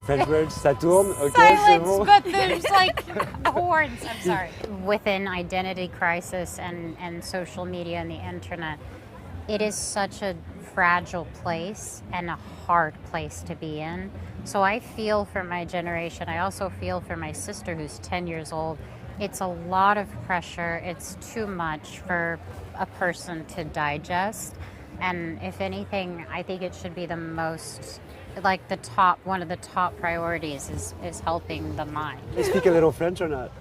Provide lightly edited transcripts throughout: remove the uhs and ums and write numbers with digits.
French words, ça tourne, ok, c'est Silence, bon. but there's like horns. I'm sorry. Within identity crisis and social media and the internet, it is such a fragile place and a hard place to be in. So I feel for my generation. I also feel for my sister who's 10 years old. It's a lot of pressure. It's too much for a person to digest. And if anything, I think it should be the most, like one of the top priorities is helping the mind. You speak a little French or not?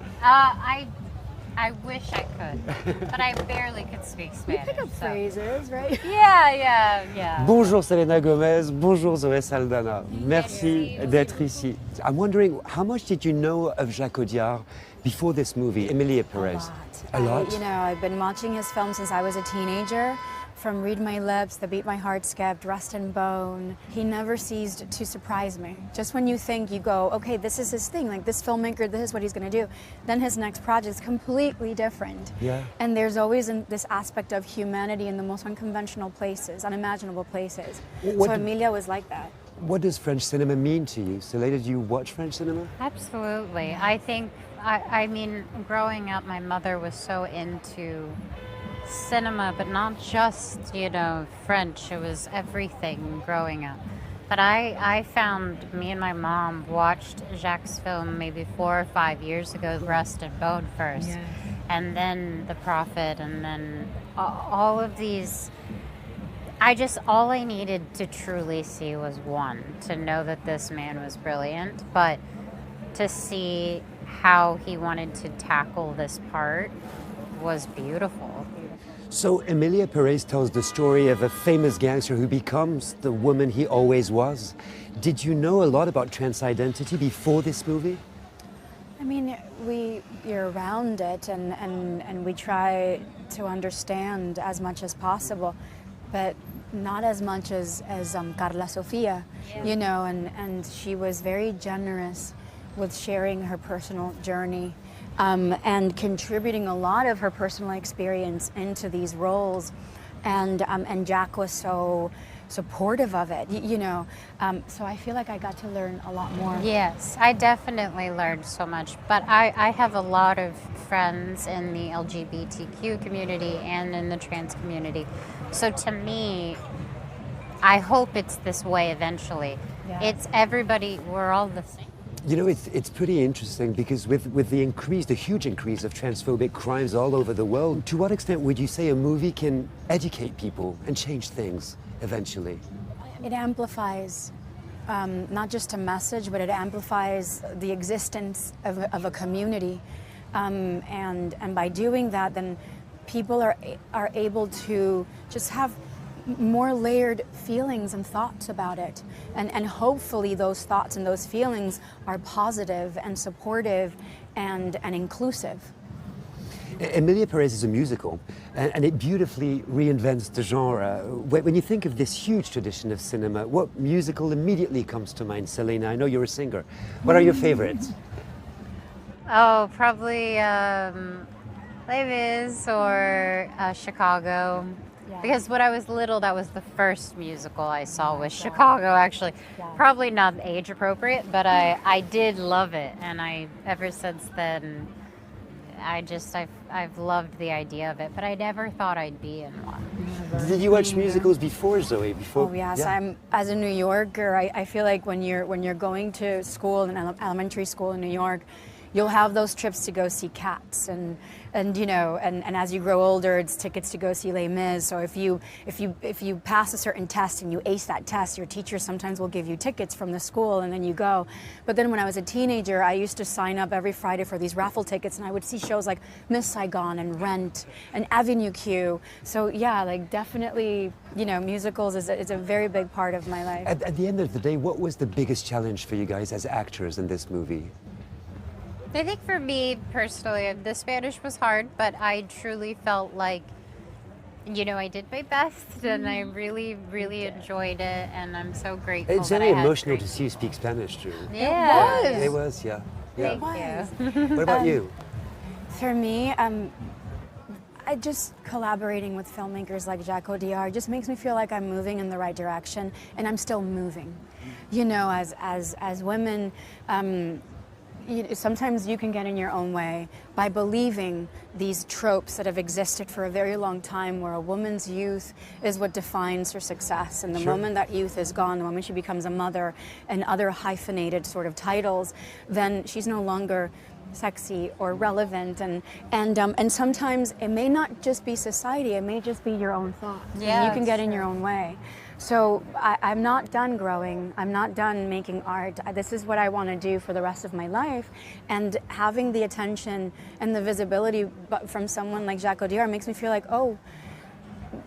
I wish I could, but I barely could speak Spanish. Pick up phrases, right? Yeah. Bonjour Selena Gomez, bonjour Zoe Saldana. Merci d'être ici. I'm wondering, how much did you know of Jacques Audiard before this movie, Emilia Perez? A lot? I've been watching his films since I was a teenager. From Read My Lips, The Beat My Heart Skipped, Rust and Bone. He never ceased to surprise me. Just when you think, you go, okay, this is his thing, like this filmmaker, this is what he's gonna do. Then his next project is completely different. Yeah. And there's always this aspect of humanity in the most unconventional places, unimaginable places. So Emilia was like that. What does French cinema mean to you? Selena, do you watch French cinema? Absolutely. I think, I mean, growing up, my mother was so into cinema, but not just, French. It was everything growing up. But I found, me and my mom watched Jacques' film maybe 4 or 5 years ago, Rust and Bone first, Yes. and then The Prophet, and then all of these. All I needed to truly see was one, to know that this man was brilliant, but to see how he wanted to tackle this part was beautiful. So Emilia Perez tells the story of a famous gangster who becomes the woman he always was. Did you know a lot about trans identity before this movie? I mean, you're around it and we try to understand as much as possible, but not as much as Carla Sofia, and she was very generous with sharing her personal journey and contributing a lot of her personal experience into these roles, and Jack was so supportive of it, so I feel like I got to learn a lot more. Yes, I definitely learned so much, but I have a lot of friends in the LGBTQ community and in the trans community, so to me, I hope it's this way eventually. Yeah. It's everybody, we're all the same. It's pretty interesting because with the huge increase of transphobic crimes all over the world, to what extent would you say a movie can educate people and change things eventually? It amplifies not just a message, but it amplifies the existence of a community, and by doing that, then people are able to just have more layered feelings and thoughts about it, and hopefully those thoughts and those feelings are positive and supportive and inclusive. Emilia Perez is a musical, and it beautifully reinvents the genre. When you think of this huge tradition of cinema, what musical immediately comes to mind, Selena? I know you're a singer. What are your favorites? Oh, probably Les Mis or Chicago. Yeah. Because when I was little, that was the first musical I saw was Chicago, actually. Yeah. Probably not age appropriate, but I did love it. And ever since then, I've loved the idea of it, but I never thought I'd be in one. Did you watch musicals before, Zoe? Oh yes, yeah. As a New Yorker, I feel like when you're going to school, in elementary school in New York, you'll have those trips to go see Cats, and as you grow older, it's tickets to go see Les Mis. So if you pass a certain test and you ace that test, your teacher sometimes will give you tickets from the school, and then you go. But then when I was a teenager, I used to sign up every Friday for these raffle tickets, and I would see shows like Miss Saigon and Rent and Avenue Q. So yeah, like definitely, musicals is a very big part of my life. At the end of the day, what was the biggest challenge for you guys as actors in this movie? I think for me personally, the Spanish was hard, but I truly felt like, I did my best, and I really, really enjoyed it, and I'm so grateful. It's very emotional to see you speak Spanish too. Yeah. It was, yeah. Thank you. What about you? For me, I just collaborating with filmmakers like Jacques Audiard just makes me feel like I'm moving in the right direction, and I'm still moving. you know, as women, sometimes you can get in your own way by believing these tropes that have existed for a very long time, where a woman's youth is what defines her success, and the moment that youth is gone, the moment she becomes a mother and other hyphenated sort of titles, then she's no longer sexy or relevant, and sometimes it may not just be society, it may just be your own thoughts. Yeah, You can get in true. your own way. So I'm not done growing. I'm not done making art. This is what I want to do for the rest of my life. And having the attention and the visibility from someone like Jacques Audiard makes me feel like, oh,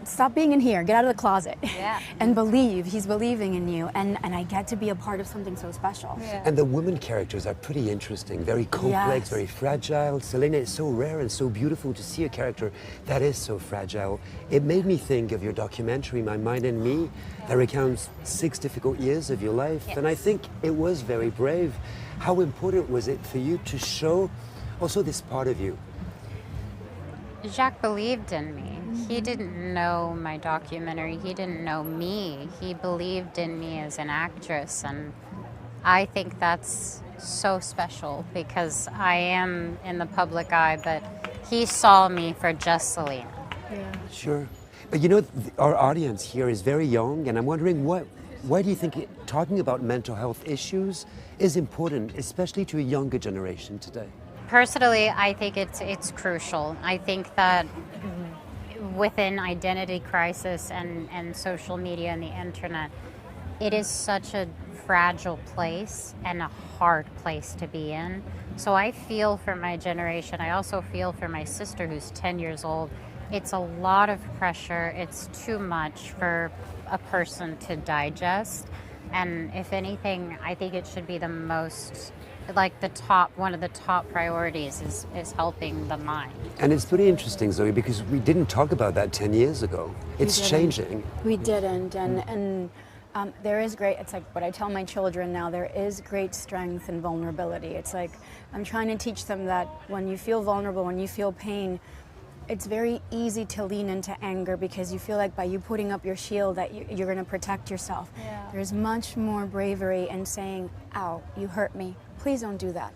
stop being in here, get out of the closet. Yeah. And believe, he's believing in you. And I get to be a part of something so special. Yeah. And the women characters are pretty interesting, very complex, Yes. very fragile. Selena is so rare and so beautiful to see a character that is so fragile. It made me think of your documentary, My Mind and Me, that recounts 6 difficult years of your life. Yes. And I think it was very brave. How important was it for you to show also this part of you? Jacques believed in me. He didn't know my documentary. He didn't know me. He believed in me as an actress. And I think that's so special because I am in the public eye, but he saw me for just Selena. Sure. But you know, our audience here is very young, and I'm wondering why do you think talking about mental health issues is important, especially to a younger generation today? Personally, I think it's crucial. I think that within identity crisis and social media and the internet, it is such a fragile place and a hard place to be in. So I feel for my generation. I also feel for my sister who's 10 years old. It's a lot of pressure. It's too much for a person to digest. And if anything, I think it should be the most, like one of the top priorities is helping the mind. And it's pretty interesting, Zoe, because we didn't talk about that 10 years ago. It's changing. We didn't, and there is great, it's like what I tell my children now, there is great strength in vulnerability. It's like I'm trying to teach them that when you feel vulnerable, when you feel pain, it's very easy to lean into anger because you feel like by you putting up your shield that you're going to protect yourself. Yeah. There's much more bravery in saying, ow, you hurt me, please don't do that.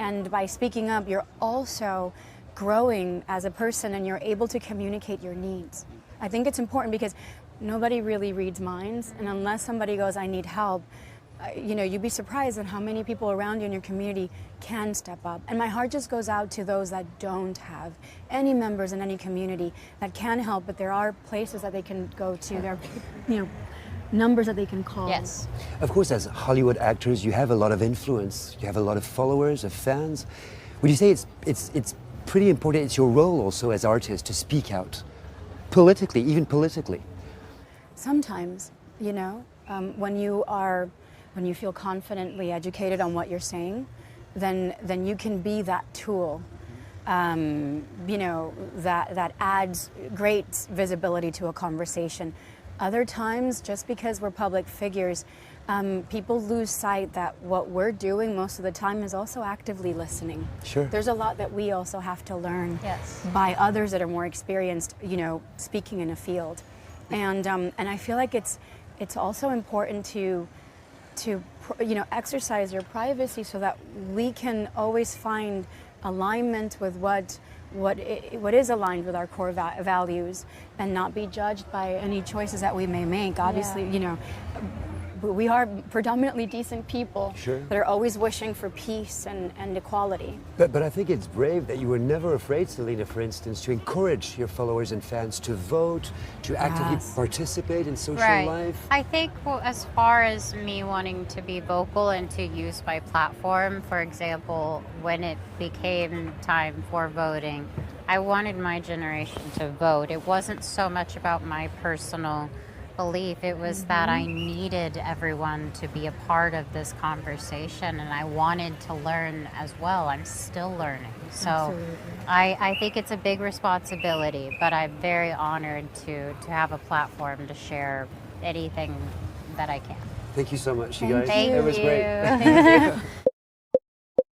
And by speaking up, you're also growing as a person and you're able to communicate your needs. I think it's important because nobody really reads minds, and unless somebody goes, I need help, you'd be surprised at how many people around you in your community can step up. And my heart just goes out to those that don't have any members in any community that can help, but there are places that they can go to. There are, numbers that they can call. Yes. Of course, as Hollywood actors, you have a lot of influence. You have a lot of followers, of fans. Would you say it's pretty important, it's your role also as artists to speak out politically, even politically? Sometimes, when you feel confidently educated on what you're saying, then you can be that tool, that adds great visibility to a conversation. Other times, just because we're public figures, people lose sight that what we're doing most of the time is also actively listening. Sure. There's a lot that we also have to learn Yes. by others that are more experienced, speaking in a field. And I feel like it's also important to exercise your privacy so that we can always find alignment with what is aligned with our core values and not be judged by any choices that we may make. Obviously, we are predominantly decent people that are always wishing for peace and equality. But I think it's brave that you were never afraid, Selena, for instance, to encourage your followers and fans to vote, to actively participate in social life. I think as far as me wanting to be vocal and to use my platform, for example, when it became time for voting, I wanted my generation to vote. It wasn't so much about my personal belief. It was that I needed everyone to be a part of this conversation, and I wanted to learn as well. I'm still learning. So I think it's a big responsibility, but I'm very honored to have a platform to share anything that I can. Thank you so much, you Thank guys. you. It was great. Thank you.